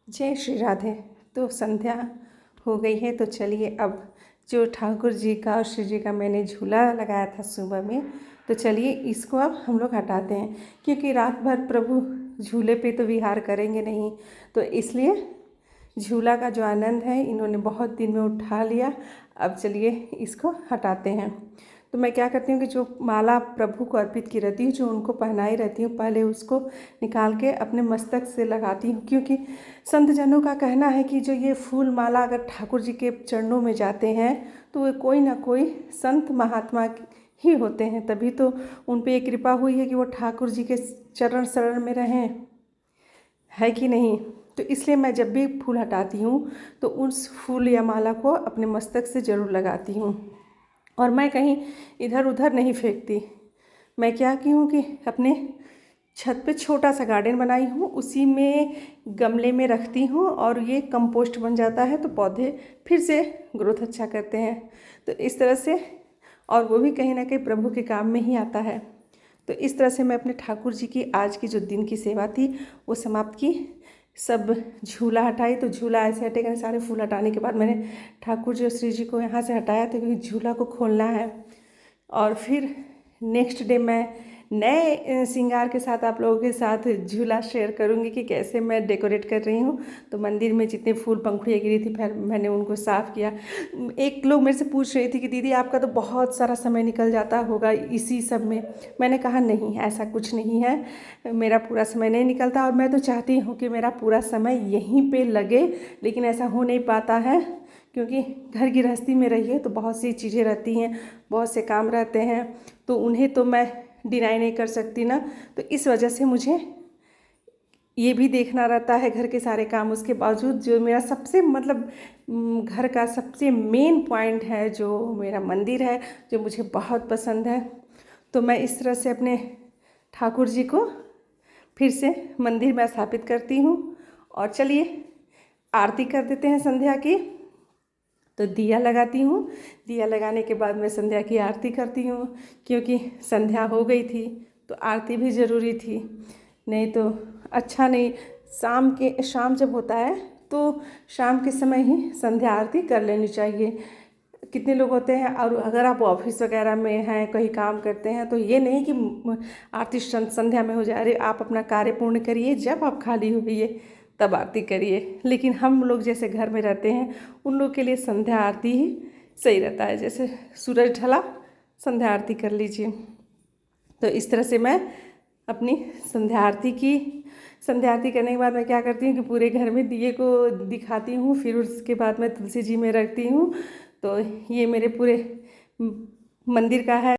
जय श्री राधे। तो संध्या हो गई है, तो चलिए अब जो ठाकुर जी का और श्री जी का मैंने झूला लगाया था सुबह में, तो चलिए इसको अब हम लोग हटाते हैं, क्योंकि रात भर प्रभु झूले पे तो विहार करेंगे नहीं। तो इसलिए झूला का जो आनंद है इन्होंने बहुत दिन में उठा लिया। अब चलिए इसको हटाते हैं। तो मैं क्या करती हूँ कि जो माला प्रभु को अर्पित की रहती हूँ, जो उनको पहनाई रहती हूँ, पहले उसको निकाल के अपने मस्तक से लगाती हूँ, क्योंकि संत जनों का कहना है कि जो ये फूल माला अगर ठाकुर जी के चरणों में जाते हैं तो वे कोई ना कोई संत महात्मा ही होते हैं, तभी तो उन पे ये कृपा हुई है कि वो ठाकुर जी के चरण शरण में रहें, है कि नहीं। तो इसलिए मैं जब भी फूल हटाती हूँ तो उस फूल या माला को अपने मस्तक से ज़रूर लगाती हूँ, और मैं कहीं इधर उधर नहीं फेंकती। मैं क्या की हूँ कि अपने छत पे छोटा सा गार्डन बनाई हूँ, उसी में गमले में रखती हूँ और ये कंपोस्ट बन जाता है, तो पौधे फिर से ग्रोथ अच्छा करते हैं। तो इस तरह से, और वो भी कहीं ना कहीं प्रभु के काम में ही आता है। तो इस तरह से मैं अपने ठाकुर जी की आज की जो दिन की सेवा थी वो समाप्त की। सब झूला हटाई, तो झूला ऐसे हटेगा, सारे फूल हटाने के बाद मैंने ठाकुर जी और श्री जी को यहाँ से हटाया था, क्योंकि झूला को खोलना है। और फिर नेक्स्ट डे मैं नए श्रृंगार के साथ आप लोगों के साथ झूला शेयर करूँगी कि कैसे मैं डेकोरेट कर रही हूँ। तो मंदिर में जितने फूल पंखुड़ियाँ गिरी थी, फिर मैंने उनको साफ़ किया। एक लोग मेरे से पूछ रही थी कि दीदी आपका तो बहुत सारा समय निकल जाता होगा इसी सब में। मैंने कहा नहीं, ऐसा कुछ नहीं है, मेरा पूरा समय नहीं निकलता, और मैं तो चाहती हूँ कि मेरा पूरा समय यहीं पे लगे, लेकिन ऐसा हो नहीं पाता है, क्योंकि घर गृहस्थी में रहिए तो बहुत सी चीज़ें रहती हैं, बहुत से काम रहते हैं, तो उन्हें तो मैं डिनाई नहीं कर सकती ना। तो इस वजह से मुझे ये भी देखना रहता है घर के सारे काम। उसके बावजूद जो मेरा सबसे घर का सबसे मेन पॉइंट है, जो मेरा मंदिर है, जो मुझे बहुत पसंद है, तो मैं इस तरह से अपने ठाकुर जी को फिर से मंदिर में स्थापित करती हूँ। और चलिए आरती कर देते हैं संध्या की। तो दिया लगाती हूँ, दिया लगाने के बाद मैं संध्या की आरती करती हूँ, क्योंकि संध्या हो गई थी तो आरती भी ज़रूरी थी, नहीं तो अच्छा नहीं। शाम जब होता है तो शाम के समय ही संध्या आरती कर लेनी चाहिए। कितने लोग होते हैं, और अगर आप ऑफिस वगैरह में हैं, कहीं काम करते हैं, तो ये नहीं कि आरती संध्या में हो जाए। अरे आप अपना कार्य पूर्ण करिए, जब आप खाली होइए तब आरती करिए। लेकिन हम लोग जैसे घर में रहते हैं, उन लोग के लिए संध्या आरती ही सही रहता है। जैसे सूरज ढला, संध्या आरती कर लीजिए। तो इस तरह से मैं अपनी संध्या आरती की। संध्या आरती करने के बाद मैं क्या करती हूँ कि पूरे घर में दिए को दिखाती हूँ, फिर उसके बाद मैं तुलसी जी में रखती हूँ। तो ये मेरे पूरे मंदिर का है।